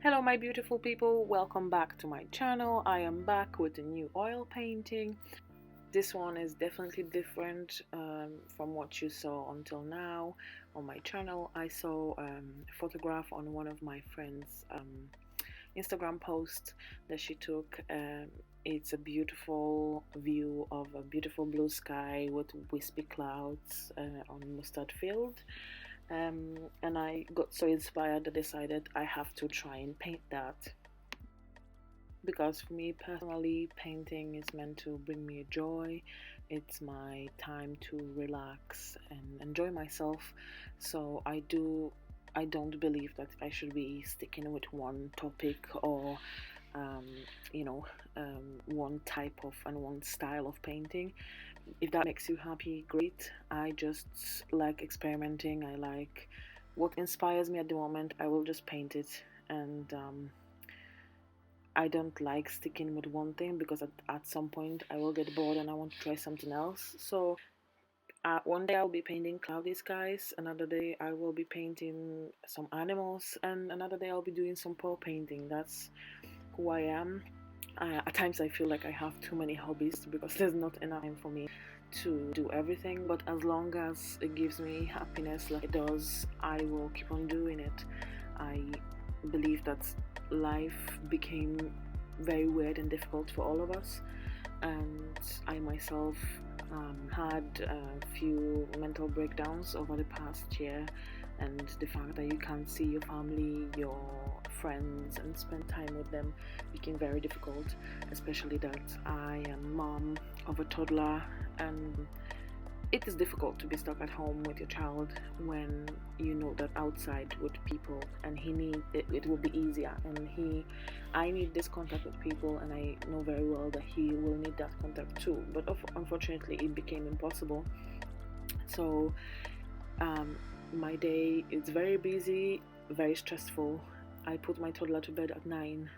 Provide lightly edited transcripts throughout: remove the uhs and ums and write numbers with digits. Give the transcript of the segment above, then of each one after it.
Hello my beautiful people, welcome back to my channel. I am back with a new oil painting. This one is definitely different from what you saw until now on my channel. I saw a photograph on one of my friends' Instagram post that she took. It's a beautiful view of a beautiful blue sky with wispy clouds on mustard field. And I got so inspired I decided I have to try and paint that, because for me personally painting is meant to bring me joy. It's my time to relax and enjoy myself, so I don't believe that I should be sticking with one topic or um, one type of and one style of painting. If that makes you happy, great. I just like experimenting. I like what inspires me at the moment. I will just paint it, and I don't like sticking with one thing, because at some point I will get bored and I want to try something else. So one day I'll be painting cloudy skies, another day I will be painting some animals, and another day I'll be doing some paw painting. That's who I am. At times I feel like I have too many hobbies because there's not enough time for me to do everything, but as long as it gives me happiness like it does, I will keep on doing it. I believe that life became very weird and difficult for all of us, and I myself had a few mental breakdowns over the past year, and the fact that you can't see your family, your friends, and spend time with them became very difficult, especially that I am mom of a toddler, and it is difficult to be stuck at home with your child when you know that outside with people, and it will be easier, and I need this contact with people, and I know very well that he will need that contact too, but unfortunately it became impossible. So my day is very busy, very stressful. I put my toddler to bed at 9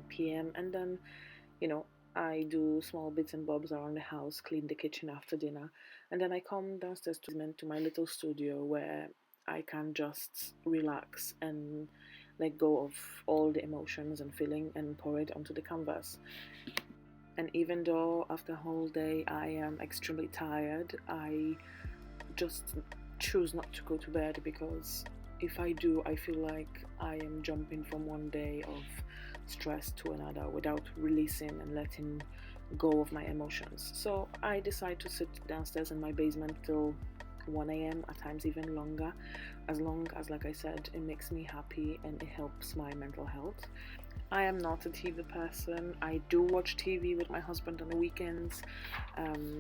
p.m. and then I do small bits and bobs around the house, clean the kitchen after dinner, and then I come downstairs to my little studio where I can just relax and let go of all the emotions and feeling and pour it onto the canvas. And even though after a whole day I am extremely tired, I just choose not to go to bed, because if I do, I feel like I am jumping from one day of stress to another without releasing and letting go of my emotions. So I decide to sit downstairs in my basement till 1 a.m., at times even longer, as long as, like I said, it makes me happy and it helps my mental health. I am not a TV person. I do watch TV with my husband on the weekends.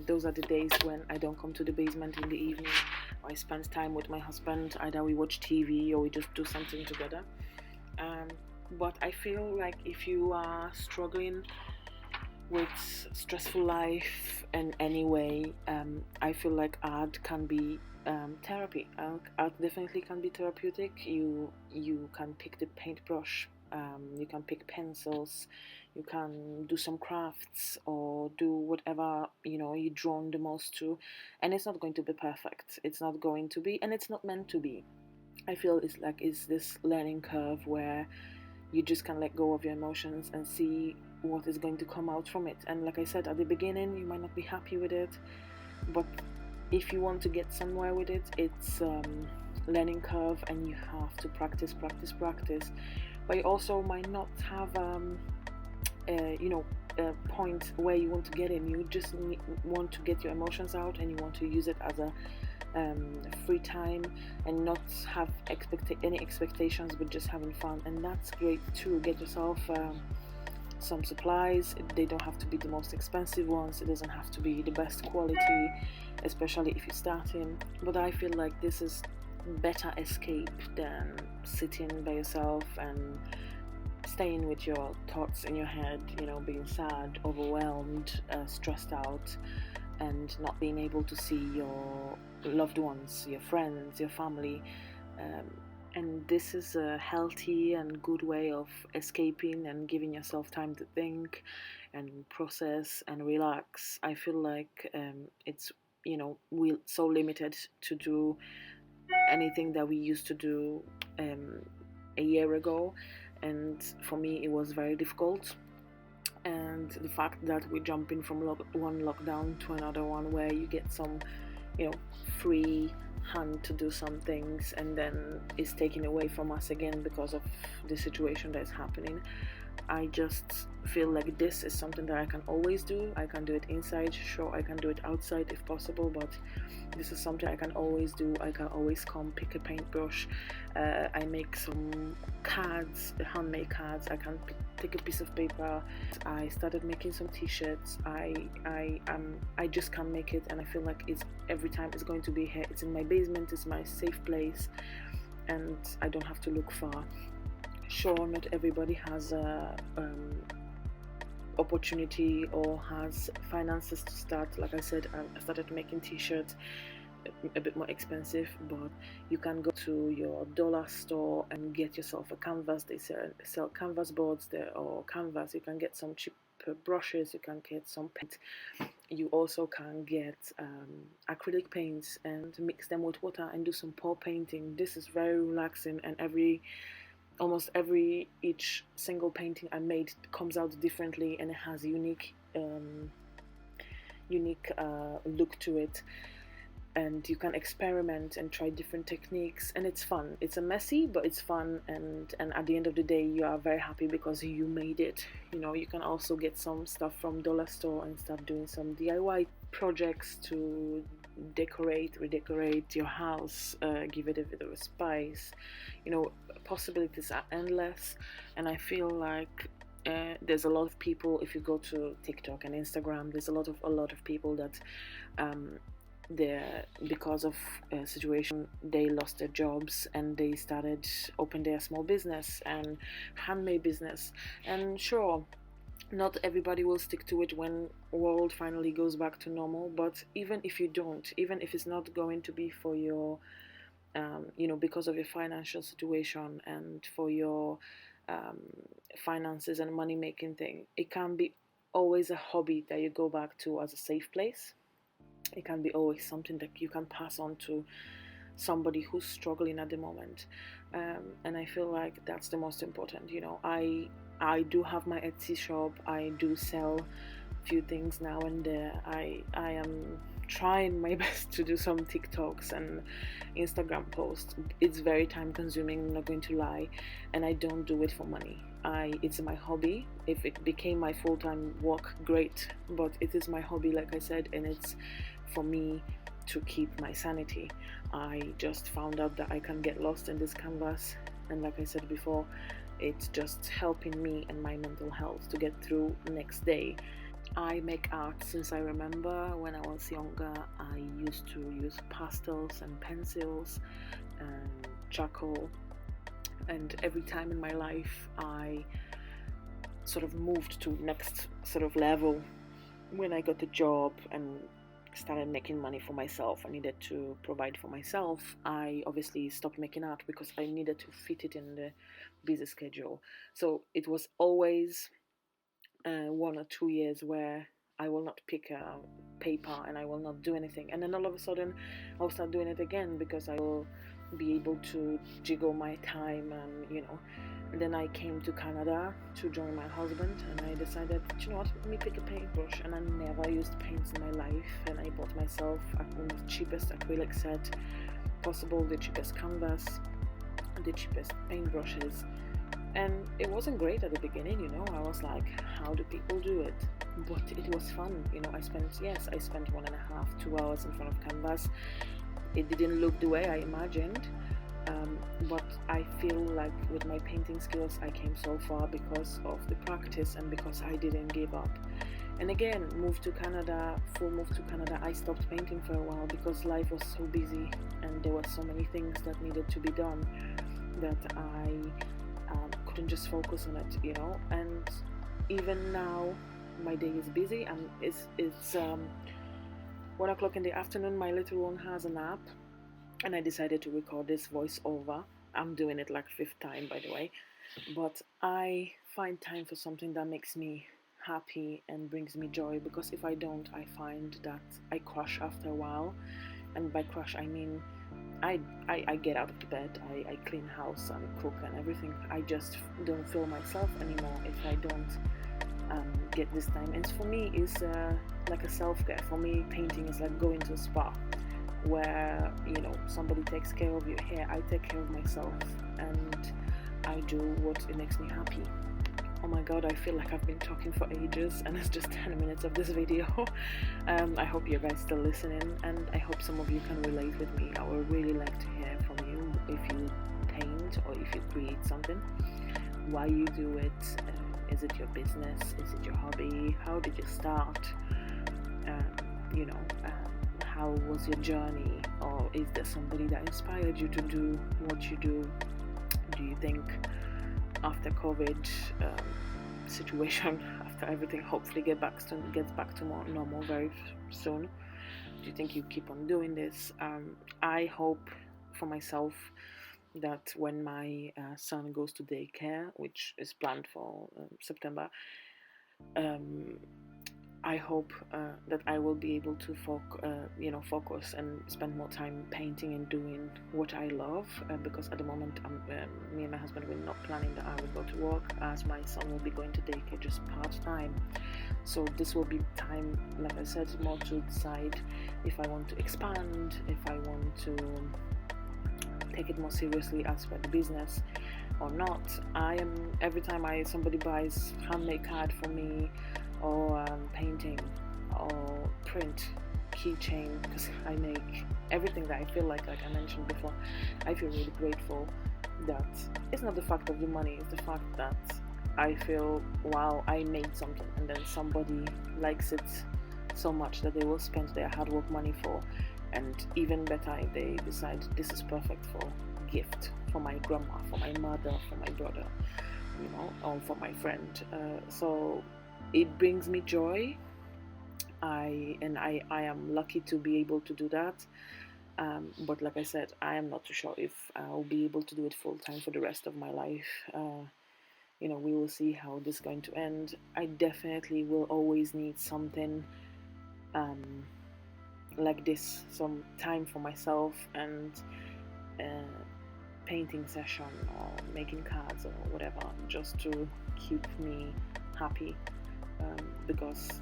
Those are the days when I don't come to the basement in the evening, or I spend time with my husband. Either we watch TV or we just do something together. But I feel like if you are struggling with stressful life in any way, I feel like art can be therapy. Art definitely can be therapeutic. You can pick the paintbrush, you can pick pencils, you can do some crafts or do whatever you're drawn the most to, and it's not going to be perfect. It's not going to be, and it's not meant to be. I feel it's this learning curve where you just can let go of your emotions and see what is going to come out from it. And like I said at the beginning, you might not be happy with it, but if you want to get somewhere with it, it's learning curve, and you have to practice. But you also might not have a point where you want to get in. You just want to get your emotions out, and you want to use it as a free time and not have any expectations, but just having fun. And that's great too. Get yourself some supplies. They don't have to be the most expensive ones. It doesn't have to be the best quality, especially if you're starting. But I feel like this is better escape than sitting by yourself and staying with your thoughts in your head, being sad, overwhelmed, stressed out, and not being able to see your loved ones, your friends, your family. And this is a healthy and good way of escaping and giving yourself time to think and process and relax. I feel like it's we're so limited to do anything that we used to do a year ago, and for me it was very difficult. And the fact that we're jumping from one lockdown to another one, where you get some, free hand to do some things, and then it's taken away from us again because of the situation that is happening. I just feel like this is something that I can always do. I can do it inside, sure, I can do it outside if possible, but this is something I can always do. I can always come pick a paintbrush. I make some cards, handmade cards. I can take a piece of paper. I started making some t-shirts. I just can't make it, and I feel like it's every time it's going to be here. It's in my basement, it's my safe place, and I don't have to look far. Sure, not everybody has a opportunity or has finances to start. Like I said, I started making t-shirts, a bit more expensive, but you can go to your dollar store and get yourself a canvas. They sell canvas boards there, or canvas. You can get some cheaper brushes, you can get some paint. You also can get acrylic paints and mix them with water and do some pour painting. This is very relaxing, and almost each single painting I made comes out differently, and it has a unique look to it. And you can experiment and try different techniques, and it's fun. It's a messy, but it's fun, and at the end of the day you are very happy because you made it. You can also get some stuff from dollar store and start doing some DIY projects to redecorate your house, give it a bit of a spice. Possibilities are endless, and I feel like there's a lot of people. If you go to TikTok and Instagram, there's a lot of people that because of a situation, they lost their jobs and they started open their small business and handmade business. And sure, not everybody will stick to it when world finally goes back to normal, but even if you don't, even if it's not going to be for your because of your financial situation and for your finances and money making thing, it can be always a hobby that you go back to as a safe place. It can be always something that you can pass on to somebody who's struggling at the moment, and I feel like that's the most important. I do have my Etsy shop. I do sell a few things now and there. I am trying my best to do some TikToks and Instagram posts. It's very time consuming, I'm not going to lie, and I don't do it for money. It's my hobby. If it became my full-time work, great, but it is my hobby, like I said, and it's for me to keep my sanity. I just found out that I can get lost in this canvas, and like I said before, it's just helping me and my mental health to get through next day. I make art since I remember. When I was younger, I used to use pastels and pencils and charcoal, and every time in my life I sort of moved to next sort of level. When I got a job and started making money for myself, I needed to provide for myself. I obviously stopped making art because I needed to fit it in the busy schedule. So it was always 1 or 2 years where I will not pick a paper and I will not do anything, and then all of a sudden I'll start doing it again because I will be able to jiggle my time. And then I came to Canada to join my husband, and I decided, let me pick a paintbrush. And I never used paints in my life, and I bought myself the cheapest acrylic set possible, the cheapest canvas, the cheapest paintbrushes. And it wasn't great at the beginning, I was like, how do people do it? But it was fun. I spent 1.5, 2 hours in front of canvas. It didn't look the way I imagined, but I feel like with my painting skills I came so far because of the practice and because I didn't give up. And again, full move to Canada, I stopped painting for a while because life was so busy and there were so many things that needed to be done that I couldn't just focus on it, and even now my day is busy, and it's 1 o'clock in the afternoon. My little one has a nap, and I decided to record this voiceover. I'm doing it like 5th time, by the way, but I find time for something that makes me happy and brings me joy, because if I don't, I find that I crash after a while. And by crash I mean I get out of the bed, I clean house and cook and everything. I just don't feel myself anymore if I don't get this time. And for me, it's like a self-care. For me, painting is like going to a spa where, you know, somebody takes care of your hair. I take care of myself and I do what it makes me happy. Oh my god, I feel like I've been talking for ages and it's just 10 minutes of this video. I hope you guys still listening, and I hope some of you can relate with me. I would really like to hear from you if you paint or if you create something, why you do it. Is it your business? Is it your hobby? How did you start? You know, how was your journey? Or is there somebody that inspired you to do what you do? Do you think after COVID situation, after everything hopefully gets back to more normal very soon, do you think you keep on doing this? I hope for myself that when my son goes to daycare, which is planned for September, I hope that I will be able to focus and spend more time painting and doing what I love, because at the moment me and my husband, we're not planning that I will go to work, as my son will be going to daycare just part-time. So this will be time, like I said, more to decide if I want to expand, if I want to take it more seriously as per the business or not. Every time somebody buys handmade card for me, or painting or print keychain, because I make everything that I feel like I mentioned before, I feel really grateful that it's not the fact of the money, it's the fact that I feel, wow, I made something and then somebody likes it so much that they will spend their hard work money for. And even better if they decide this is perfect for gift for my grandma, for my mother, for my brother, you know, or for my friend. So it brings me joy. I am lucky to be able to do that. But like I said, I am not too sure if I'll be able to do it full time for the rest of my life. You know, we will see how this is going to end. I definitely will always need something like this, some time for myself, and painting session or making cards or whatever, just to keep me happy, because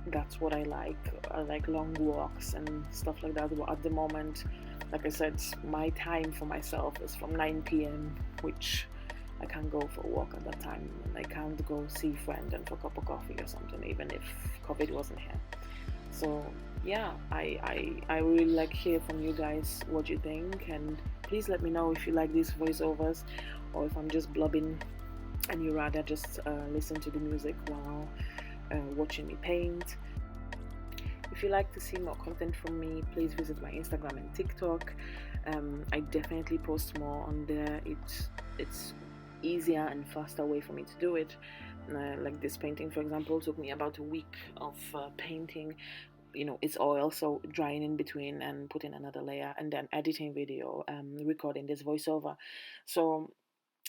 that's what I like. I like long walks and stuff like that. But at the moment, like I said, my time for myself is from 9 p.m, which I can't go for a walk at that time, and I can't go see a friend and for a cup of coffee or something, even if COVID wasn't here. So yeah, I really like to hear from you guys what you think, and please let me know if you like these voiceovers, or if I'm just blubbing and you rather just listen to the music while watching me paint. If you like to see more content from me, please visit my Instagram and TikTok. I definitely post more on there. It's easier and faster way for me to do it. Like this painting, for example, took me about a week of painting. You know, it's oil, so drying in between and putting another layer, and then editing video, recording this voiceover. So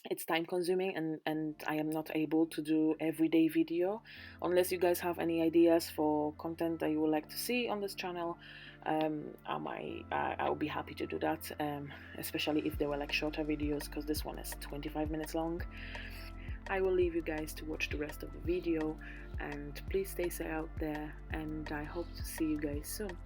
it's time consuming, and I am not able to do everyday video. Unless you guys have any ideas for content that you would like to see on this channel, I will be happy to do that, especially if they were like shorter videos, because this one is 25 minutes long. I will leave you guys to watch the rest of the video, and please stay safe out there, and I hope to see you guys soon.